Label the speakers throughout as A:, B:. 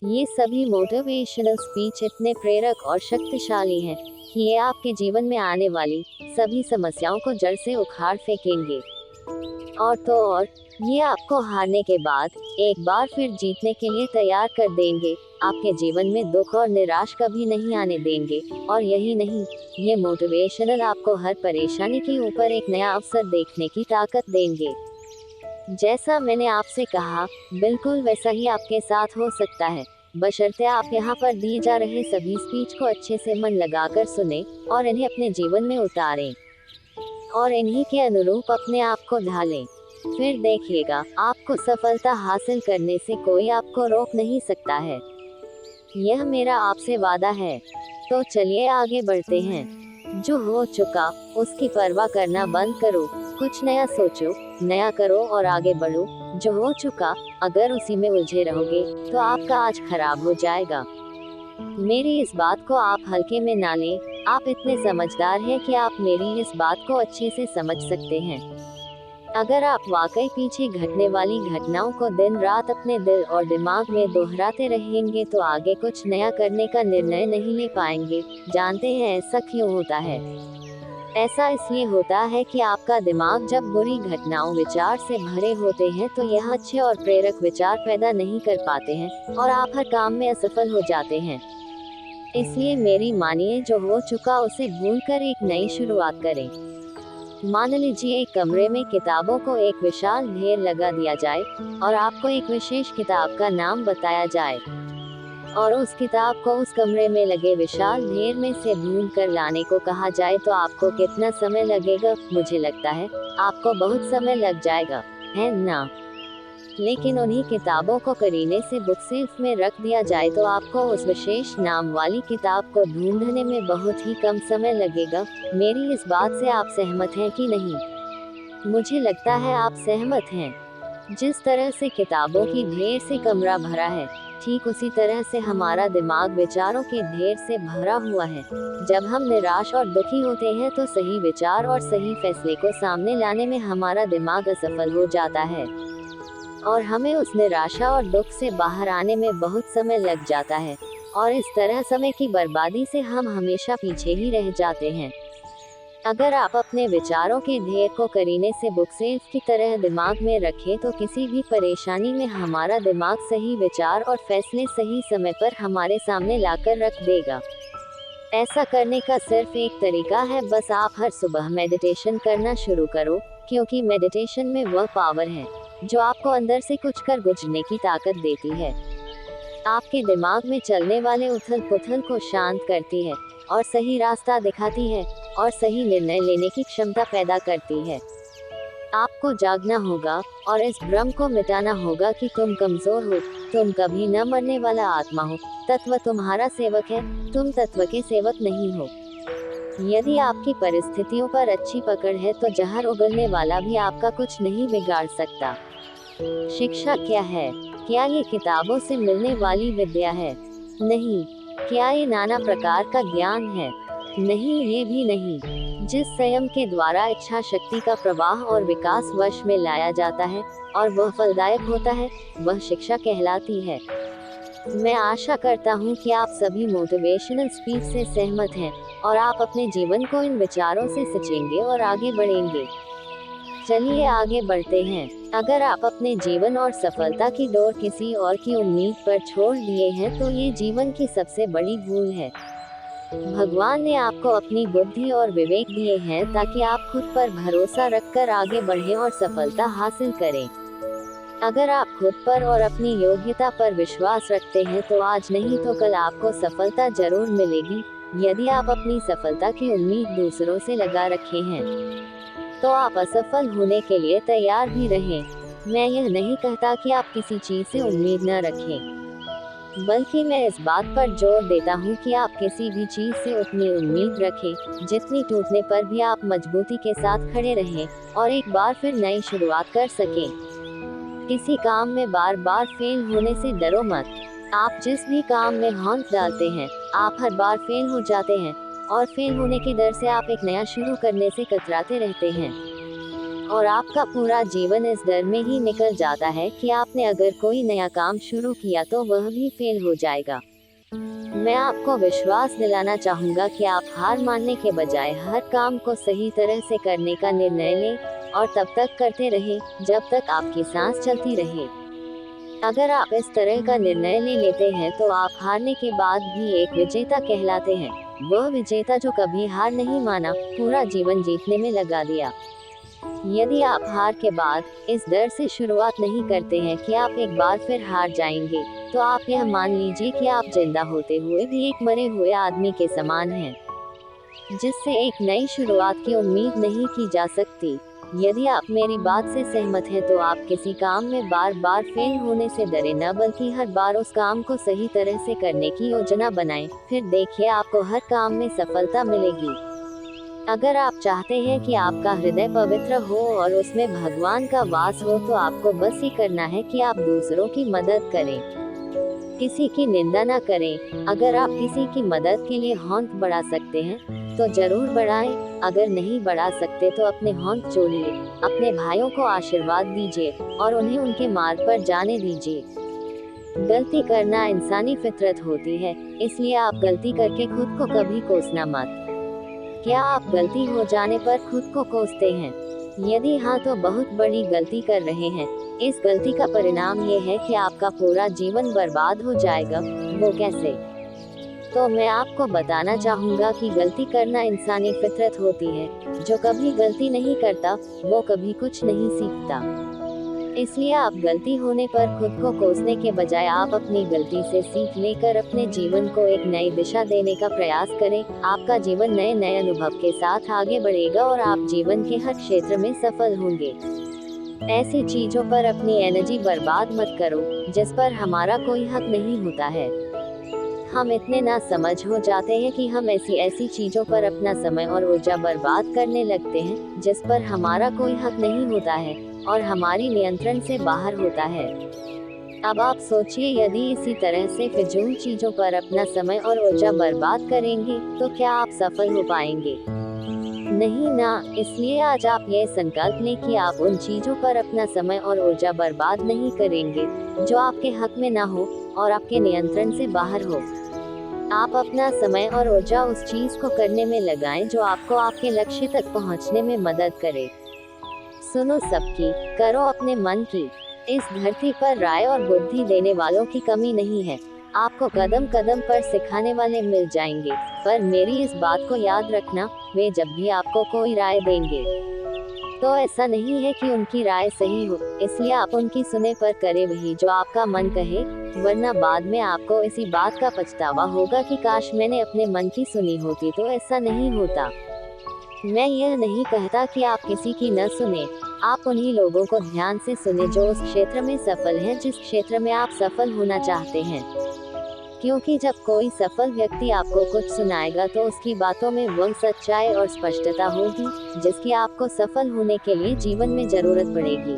A: ये सभी motivational speech इतने प्रेरक और शक्तिशाली हैं कि ये आपके जीवन में आने वाली सभी समस्याओं को जड़ से उखाड़ फेंकेंगे। और तो और, ये आपको हारने के बाद एक बार फिर जीतने के लिए तैयार कर देंगे। आपके जीवन में दुख और निराश कभी नहीं आने देंगे। और यही नहीं, ये मोटिवेशनल आपको हर परेशानी के ऊपर एक नया अवसर देखने की ताकत देंगे। जैसा मैंने आपसे कहा, बिल्कुल वैसा ही आपके साथ हो सकता है, बशर्ते आप यहाँ पर दिए जा रहे सभी स्पीच को अच्छे से मन लगाकर सुने और इन्हें अपने जीवन में उतारें और इन्हीं के अनुरूप अपने आप को ढालें। फिर देखिएगा, आपको सफलता हासिल करने से कोई आपको रोक नहीं सकता है। यह मेरा आपसे वादा है। तो चलिए आगे बढ़ते हैं। जो हो चुका उसकी परवाह करना बंद करो, कुछ नया सोचो, नया करो और आगे बढ़ो। जो हो चुका, अगर उसी में उलझे रहोगे तो आपका आज खराब हो जाएगा। मेरी इस बात को आप हल्के में ना लें। आप इतने समझदार हैं कि आप मेरी इस बात को अच्छे से समझ सकते हैं। अगर आप वाकई पीछे घटने वाली घटनाओं को दिन रात अपने दिल और दिमाग में दोहराते रहेंगे तो आगे कुछ नया करने का निर्णय नहीं ले पाएंगे। जानते हैं ऐसा क्यों होता है? ऐसा इसलिए होता है कि आपका दिमाग जब बुरी घटनाओं विचार से भरे होते हैं तो यह अच्छे और प्रेरक विचार पैदा नहीं कर पाते हैं और आप हर काम में असफल हो जाते हैं। इसलिए मेरी मानिए, जो हो चुका उसे भूलकर एक नई शुरुआत करें। मान लीजिए एक कमरे में किताबों को एक विशाल ढेर लगा दिया जाए और आपको एक विशेष किताब का नाम बताया जाए और उस किताब को उस कमरे में लगे विशाल ढेर में से ढूंढ कर लाने को कहा जाए तो आपको कितना समय लगेगा? मुझे लगता है आपको बहुत समय लग जाएगा, है ना? लेकिन उन्हीं किताबों को करीने से बुक शेल्फ में रख दिया जाए तो आपको उस विशेष नाम वाली किताब को ढूंढने में बहुत ही कम समय लगेगा। मेरी इस बात से आप सहमत हैं कि नहीं? मुझे लगता है आप सहमत हैं। जिस तरह से किताबों की ढेर से कमरा भरा है, ठीक उसी तरह से हमारा दिमाग विचारों के ढेर से भरा हुआ है। जब हम निराश और दुखी होते हैं तो सही विचार और सही फैसले को सामने लाने में हमारा दिमाग असफल हो जाता है और हमें उस निराशा और दुख से बाहर आने में बहुत समय लग जाता है और इस तरह समय की बर्बादी से हम हमेशा पीछे ही रह जाते हैं। अगर आप अपने विचारों के ढेर को करीने से बुक शेल्फ की तरह दिमाग में रखें तो किसी भी परेशानी में हमारा दिमाग सही विचार और फैसले सही समय पर हमारे सामने लाकर रख देगा। ऐसा करने का सिर्फ एक तरीका है, बस आप हर सुबह मेडिटेशन करना शुरू करो, क्योंकि मेडिटेशन में वह पावर है जो आपको अंदर से कुछ कर गुजरने की ताकत देती है, आपके दिमाग में चलने वाले उथल पुथल को शांत करती है और सही रास्ता दिखाती है और सही निर्णय लेने की क्षमता पैदा करती है। आपको जागना होगा और इस भ्रम को मिटाना होगा कि तुम कमजोर हो, तुम कभी न मरने वाला आत्मा हो, तत्व तुम्हारा सेवक है, तुम तत्व के सेवक नहीं हो। यदि आपकी परिस्थितियों पर अच्छी पकड़ है तो जहर उगलने वाला भी आपका कुछ नहीं बिगाड़ सकता। शिक्षा क्या है? क्या ये किताबों से मिलने वाली विद्या है? नहीं। क्या ये नाना प्रकार का ज्ञान है? नहीं, ये भी नहीं। जिस संयम के द्वारा इच्छा शक्ति का प्रवाह और विकास वश में लाया जाता है और वह फलदायक होता है, वह शिक्षा कहलाती है। मैं आशा करता हूँ कि आप सभी मोटिवेशनल स्पीच से सहमत हैं और आप अपने जीवन को इन विचारों से सचेंगे और आगे बढ़ेंगे। चलिए आगे बढ़ते हैं। अगर आप अपने जीवन और सफलता की डोर किसी और की उम्मीद पर छोड़ दिए हैं तो ये जीवन की सबसे बड़ी भूल है। भगवान ने आपको अपनी बुद्धि और विवेक दिए हैं ताकि आप खुद पर भरोसा रखकर आगे बढ़ें और सफलता हासिल करें। अगर आप खुद पर और अपनी योग्यता पर विश्वास रखते हैं तो आज नहीं तो कल आपको सफलता जरूर मिलेगी। यदि आप अपनी सफलता की उम्मीद दूसरों से लगा रखे हैं तो आप असफल होने के लिए तैयार भी रहें। मैं यह नहीं कहता कि आप किसी चीज से उम्मीद न रखें, बल्कि मैं इस बात पर जोर देता हूँ कि आप किसी भी चीज से उतनी उम्मीद रखें जितनी टूटने पर भी आप मजबूती के साथ खड़े रहें और एक बार फिर नई शुरुआत कर सकें। किसी काम में बार बार फेल होने से डरो मत। आप जिस भी काम में हाथ डालते हैं, आप हर बार फेल हो जाते हैं और फेल होने के डर से आप एक नया शुरू करने से कतराते रहते हैं। और आपका पूरा जीवन इस डर में ही निकल जाता है कि आपने अगर कोई नया काम शुरू किया तो वह भी फेल हो जाएगा। मैं आपको विश्वास दिलाना चाहूँगा कि आप हार मानने के बजाय हर काम को सही तरह से करने का निर्णय लें और तब तक करते रहें जब तक आपकी सांस चलती रहे। अगर आप इस तरह का निर्णय ले लेते हैं तो आप हारने के बाद भी एक विजेता कहलाते हैं। वह विजेता जो कभी हार नहीं माना, पूरा जीवन जीतने में लगा दिया। यदि आप हार के बाद इस डर से शुरुआत नहीं करते हैं कि आप एक बार फिर हार जाएंगे, तो आप यह मान लीजिए कि आप जिंदा होते हुए भी एक मरे हुए आदमी के समान हैं, जिससे एक नई शुरुआत की उम्मीद नहीं की जा सकती। यदि आप मेरी बात से सहमत हैं तो आप किसी काम में बार बार फेल होने से डरे न, बल्कि हर बार उस काम को सही तरह से करने की योजना बनाएं। फिर देखिए आपको हर काम में सफलता मिलेगी। अगर आप चाहते हैं कि आपका हृदय पवित्र हो और उसमें भगवान का वास हो, तो आपको बस ये करना है कि आप दूसरों की मदद करें, किसी की निंदा न करें। अगर आप किसी की मदद के लिए हौंक बढ़ा सकते हैं तो जरूर बढ़ाएं। अगर नहीं बढ़ा सकते तो अपने हौंक छोड़िए, अपने भाइयों को आशीर्वाद दीजिए और उन्हें उनके मार्ग पर जाने दीजिए। गलती करना इंसानी फितरत होती है, इसलिए आप गलती करके खुद को कभी कोसना मत। क्या आप गलती हो जाने पर खुद को कोसते हैं? यदि हाँ तो बहुत बड़ी गलती कर रहे हैं। इस गलती का परिणाम ये है कि आपका पूरा जीवन बर्बाद हो जाएगा। वो कैसे? तो मैं आपको बताना चाहूँगा कि गलती करना इंसानी फितरत होती है। जो कभी गलती नहीं करता वो कभी कुछ नहीं सीखता। इसलिए आप गलती होने पर खुद को कोसने के बजाय आप अपनी गलती से सीख लेकर अपने जीवन को एक नई दिशा देने का प्रयास करें। आपका जीवन नए नए अनुभव के साथ आगे बढ़ेगा और आप जीवन के हर क्षेत्र में सफल होंगे। ऐसी चीजों पर अपनी एनर्जी बर्बाद मत करो जिस पर हमारा कोई हक नहीं होता है। हम इतने ना समझ हो जाते हैं कि हम ऐसी चीजों पर अपना समय और ऊर्जा बर्बाद करने लगते हैं जिस पर हमारा कोई हक नहीं होता है और हमारी नियंत्रण से बाहर होता है। अब आप सोचिए, यदि इसी तरह से फिजूल चीजों पर अपना समय और ऊर्जा बर्बाद करेंगे तो क्या आप सफल हो पाएंगे? नहीं ना। इसलिए आज आप ये संकल्प लें कि आप उन चीजों पर अपना समय और ऊर्जा बर्बाद नहीं करेंगे जो आपके हक में ना हो और आपके नियंत्रण से बाहर हो। आप अपना समय और ऊर्जा उस चीज को करने में लगाएं जो आपको आपके लक्ष्य तक पहुंचने में मदद करे। सुनो सबकी, करो अपने मन की। इस धरती पर राय और बुद्धि देने वालों की कमी नहीं है। आपको कदम कदम पर सिखाने वाले मिल जाएंगे, पर मेरी इस बात को याद रखना, वे जब भी आपको कोई राय देंगे तो ऐसा नहीं है कि उनकी राय सही हो, इसलिए आप उनकी सुने पर करें वही जो आपका मन कहे, वरना बाद में आपको इसी बात का पछतावा होगा कि काश मैंने अपने मन की सुनी होती। तो ऐसा नहीं होता। मैं यह नहीं कहता कि आप किसी की न सुने, आप उन्हीं लोगों को ध्यान से सुने जो उस क्षेत्र में सफल हैं जिस क्षेत्र में आप सफल होना चाहते हैं। क्योंकि जब कोई सफल व्यक्ति आपको कुछ सुनाएगा तो उसकी बातों में वह सच्चाई और स्पष्टता होगी जिसकी आपको सफल होने के लिए जीवन में जरूरत पड़ेगी।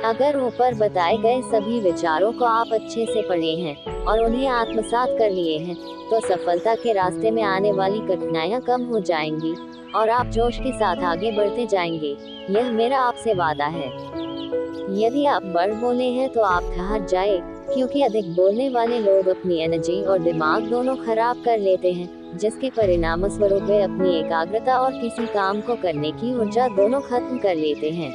A: अगर ऊपर बताए गए सभी विचारों को आप अच्छे से पढ़े हैं और उन्हें आत्मसात कर लिए हैं, तो सफलता के रास्ते में आने वाली कठिनाइयां कम हो जाएंगी और आप जोश के साथ आगे बढ़ते जाएंगे। यह मेरा आपसे वादा है। यदि आप बढ़ बोले हैं तो आप ठहर जाए, क्योंकि अधिक बोलने वाले लोग अपनी एनर्जी और दिमाग दोनों खराब कर लेते हैं, जिसके परिणाम स्वरूप वे अपनी एकाग्रता और किसी काम को करने की ऊर्जा दोनों खत्म कर लेते हैं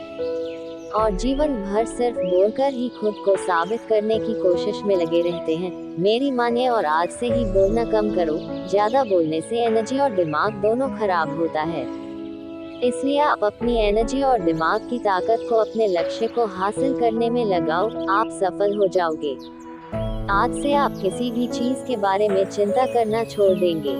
A: और जीवन भर सिर्फ बोलकर ही खुद को साबित करने की कोशिश में लगे रहते हैं। मेरी मानिए और आज से ही बोलना कम करो। ज्यादा बोलने से एनर्जी और दिमाग दोनों खराब होता है। इसलिए आप अपनी एनर्जी और दिमाग की ताकत को अपने लक्ष्य को हासिल करने में लगाओ, आप सफल हो जाओगे। आज से आप किसी भी चीज के बारे में चिंता करना छोड़ देंगे।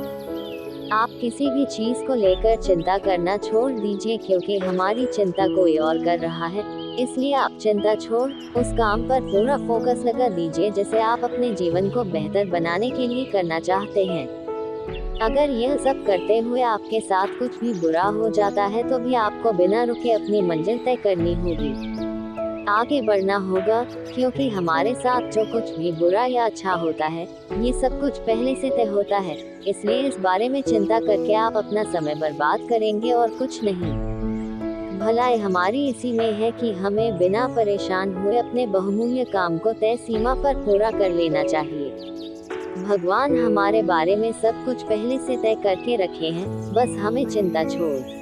A: आप किसी भी चीज को लेकर चिंता करना छोड़ दीजिए, क्योंकि हमारी चिंता कोई और कर रहा है। इसलिए आप चिंता छोड़ उस काम पर पूरा फोकस लगा दीजिए जिसे आप अपने जीवन को बेहतर बनाने के लिए करना चाहते हैं। अगर यह सब करते हुए आपके साथ कुछ भी बुरा हो जाता है तो भी आपको बिना रुके अपनी मंजिल तय करनी होगी, आगे बढ़ना होगा, क्योंकि हमारे साथ जो कुछ भी बुरा या अच्छा होता है ये सब कुछ पहले से तय होता है। इसलिए इस बारे में चिंता करके आप अपना समय बर्बाद करेंगे और कुछ नहीं। भलाई हमारी इसी में है कि हमें बिना परेशान हुए अपने बहुमूल्य काम को तय सीमा पर पूरा कर लेना चाहिए। भगवान हमारे बारे में सब कुछ पहले से तय करके रखे हैं, बस हमें चिंता छोड़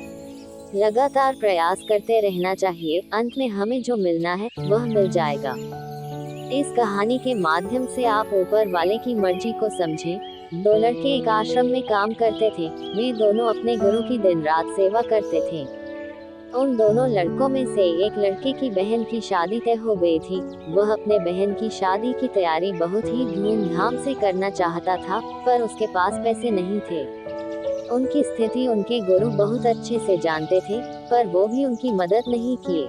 A: लगातार प्रयास करते रहना चाहिए। अंत में हमें जो मिलना है वह मिल जाएगा। इस कहानी के माध्यम से आप ऊपर वाले की मर्जी को समझें। दो लड़के एक आश्रम में काम करते थे। वे दोनों अपने गुरु की दिन रात सेवा करते थे। उन दोनों लड़कों में से एक लड़के की बहन की शादी तय हो गई थी। वह अपने बहन की शादी की तैयारी बहुत ही धूमधाम से करना चाहता था, पर उसके पास पैसे नहीं थे। उनकी स्थिति उनके गुरु बहुत अच्छे से जानते थे, पर वो भी उनकी मदद नहीं किए।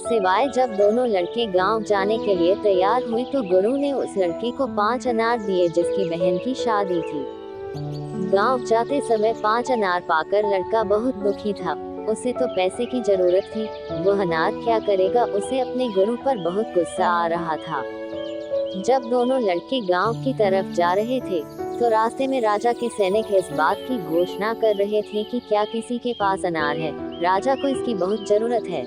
A: सिवाय जब दोनों लड़के गांव जाने के लिए तैयार हुए तो गुरु ने उस लड़के को 5 अनार दिए जिसकी बहन की शादी थी। गांव जाते समय 5 अनार पाकर लड़का बहुत दुखी था। उसे तो पैसे की जरूरत थी, वह अनार क्या करेगा। उसे अपने गुरु पर बहुत गुस्सा आ रहा था। जब दोनों लड़के गांव की तरफ जा रहे थे तो रास्ते में राजा के सैनिक इस बात की घोषणा कर रहे थे कि क्या किसी के पास अनार है, राजा को इसकी बहुत जरूरत है।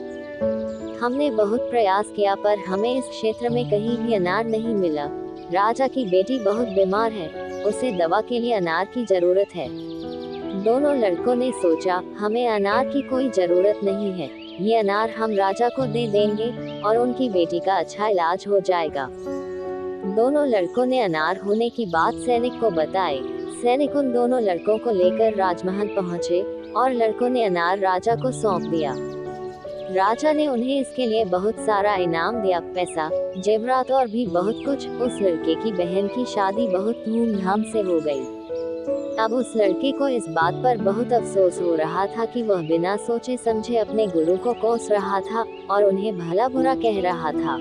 A: हमने बहुत प्रयास किया पर हमें इस क्षेत्र में कहीं भी अनार नहीं मिला। राजा की बेटी बहुत बीमार है, उसे दवा के लिए अनार की जरूरत है। दोनों लड़कों ने सोचा, हमें अनार की कोई जरूरत नहीं है, ये अनार हम राजा को दे देंगे और उनकी बेटी का अच्छा इलाज हो जाएगा। दोनों लड़कों ने अनार होने की बात सैनिक को बताई। सैनिक उन दोनों लड़कों को लेकर राजमहल पहुंचे और लड़कों ने अनार राजा को सौंप दिया। राजा ने उन्हें इसके लिए बहुत सारा इनाम दिया, पैसा, जेवरात और भी बहुत कुछ। उस लड़के की बहन की शादी बहुत धूमधाम से हो गई। अब उस लड़के को इस बात पर बहुत अफसोस हो रहा था कि वह बिना सोचे समझे अपने गुरु को कोस रहा था और उन्हें भला बुरा कह रहा था।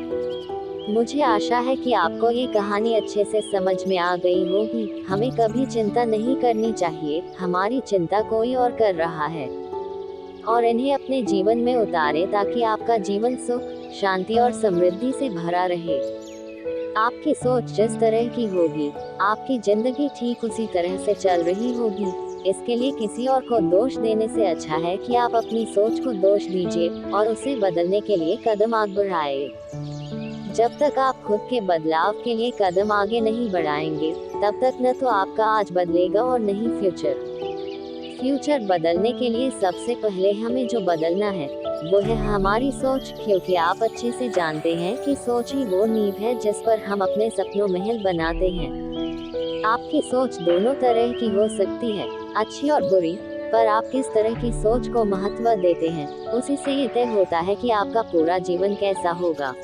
A: मुझे आशा है कि आपको ये कहानी अच्छे से समझ में आ गई होगी। हमें कभी चिंता नहीं करनी चाहिए, हमारी चिंता कोई और कर रहा है, और इन्हें अपने जीवन में उतारे ताकि आपका जीवन सुख, शांति और समृद्धि से भरा रहे। आपकी सोच जिस तरह की होगी, आपकी जिंदगी ठीक उसी तरह से चल रही होगी। इसके लिए किसी और को दोष देने से अच्छा है कि आप अपनी सोच को दोष दीजिए और उसे बदलने के लिए कदम आगे बढ़ाएं। जब तक आप खुद के बदलाव के लिए कदम आगे नहीं बढ़ाएंगे, तब तक न तो आपका आज बदलेगा और न ही फ्यूचर बदलने के लिए सबसे पहले हमें जो बदलना है वो है हमारी सोच, क्योंकि आप अच्छे से जानते हैं कि सोच ही वो नींव है जिस पर हम अपने सपनों महल बनाते हैं। आपकी सोच दोनों तरह की हो सकती है, अच्छी और बुरी, पर आप किस तरह की सोच को महत्व देते हैं उसी से ये तय होता है कि आपका पूरा जीवन कैसा होगा।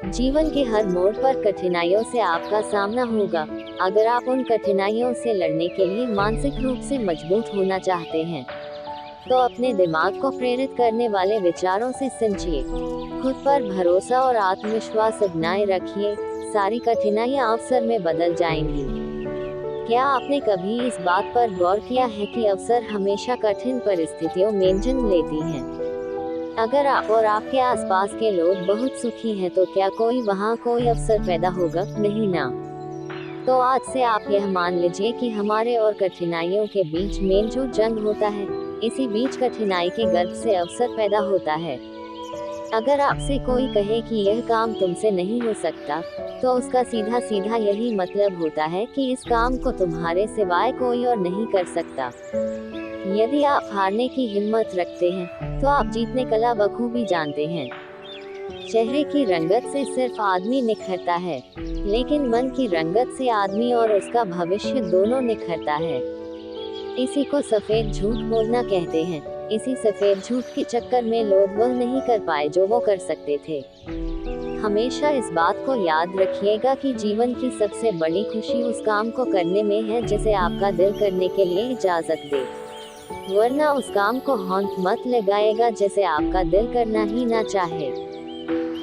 A: जीवन के हर मोड़ पर कठिनाइयों से आपका सामना होगा। अगर आप उन कठिनाइयों से लड़ने के लिए मानसिक रूप से मजबूत होना चाहते हैं तो अपने दिमाग को प्रेरित करने वाले विचारों से सिंचिए। खुद पर भरोसा और आत्मविश्वास बनाए रखिए, सारी कठिनाइयां अवसर में बदल जाएंगी। क्या आपने कभी इस बात पर गौर किया है कि अवसर हमेशा कठिन परिस्थितियों में जन्म लेती हैं? अगर आप और आपके आसपास के लोग बहुत सुखी हैं तो क्या वहाँ कोई अवसर पैदा होगा? नहीं ना। तो आज से आप यह मान लीजिए कि हमारे और कठिनाइयों के बीच में जो जंग होता है, इसी बीच कठिनाई के गर्भ से अवसर पैदा होता है। अगर आपसे कोई कहे कि यह काम तुमसे नहीं हो सकता, तो उसका सीधा सीधा यही मतलब होता है कि इस काम को तुम्हारे सिवाय कोई और नहीं कर सकता। यदि आप हारने की हिम्मत रखते हैं तो आप जीतने कला बखूबी जानते हैं। चेहरे की रंगत से सिर्फ आदमी निखरता है, लेकिन मन की रंगत से आदमी और उसका भविष्य दोनों निखरता है। इसी को सफेद झूठ बोलना कहते हैं। इसी सफेद झूठ के चक्कर में लोग वह नहीं कर पाए जो वो कर सकते थे। हमेशा इस बात को याद रखिएगा कि जीवन की सबसे बड़ी खुशी उस काम को करने में है जिसे आपका दिल करने के लिए इजाजत दे, वरना उस काम को हौंट मत लगाएगा जिसे आपका दिल करना ही ना चाहे।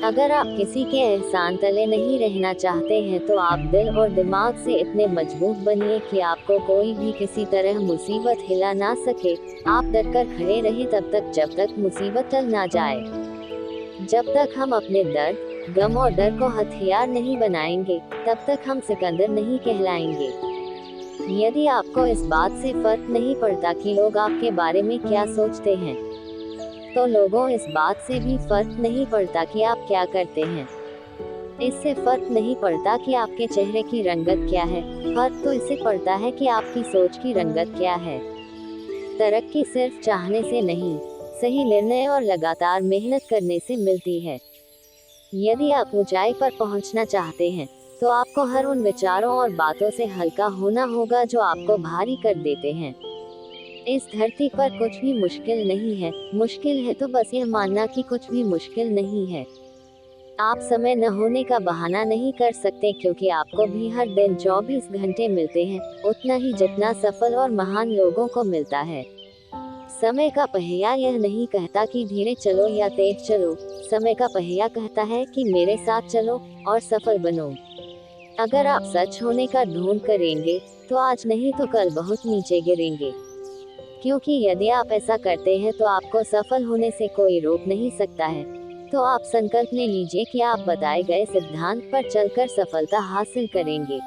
A: अगर आप किसी के एहसान तले नहीं रहना चाहते हैं तो आप दिल और दिमाग से इतने मजबूत बनिए कि आपको कोई भी किसी तरह मुसीबत हिला ना सके। आप डटकर खड़े रहे तब तक जब तक मुसीबत टल ना जाए। जब तक हम अपने दर्द, गम और डर को हथियार नहीं बनाएंगे, तब तक हम सिकंदर नहीं कहलाएंगे। यदि आपको इस बात से फर्क नहीं पड़ता कि लोग आपके बारे में क्या सोचते हैं, तो लोगों इस बात से भी फर्क नहीं पड़ता कि आप क्या करते हैं। इससे फर्क नहीं पड़ता कि आपके चेहरे की रंगत क्या है, फर्क तो इससे पड़ता है कि आपकी सोच की रंगत क्या है। तरक्की सिर्फ चाहने से नहीं, सही निर्णय और लगातार मेहनत करने से मिलती है। यदि आप ऊंचाई पर पहुंचना चाहते हैं, तो आपको हर उन विचारों और बातों से हल्का होना होगा जो आपको भारी कर देते हैं। इस धरती पर कुछ भी मुश्किल नहीं है, मुश्किल है तो बस यह मानना कि कुछ भी मुश्किल नहीं है। आप समय न होने का बहाना नहीं कर सकते, क्योंकि आपको भी हर दिन 24 घंटे मिलते हैं, उतना ही जितना सफल और महान लोगों को मिलता है। समय का पहिया यह नहीं कहता कि धीरे चलो या तेज चलो, समय का पहिया कहता है कि मेरे साथ चलो और सफल बनो। अगर आप सच होने का ढूंढ करेंगे, तो आज नहीं तो कल बहुत नीचे गिरेंगे। क्योंकि यदि आप ऐसा करते हैं तो आपको सफल होने से कोई रोक नहीं सकता है। तो आप संकल्प ले लीजिए कि आप बताए गए सिद्धांत पर चलकर सफलता हासिल करेंगे।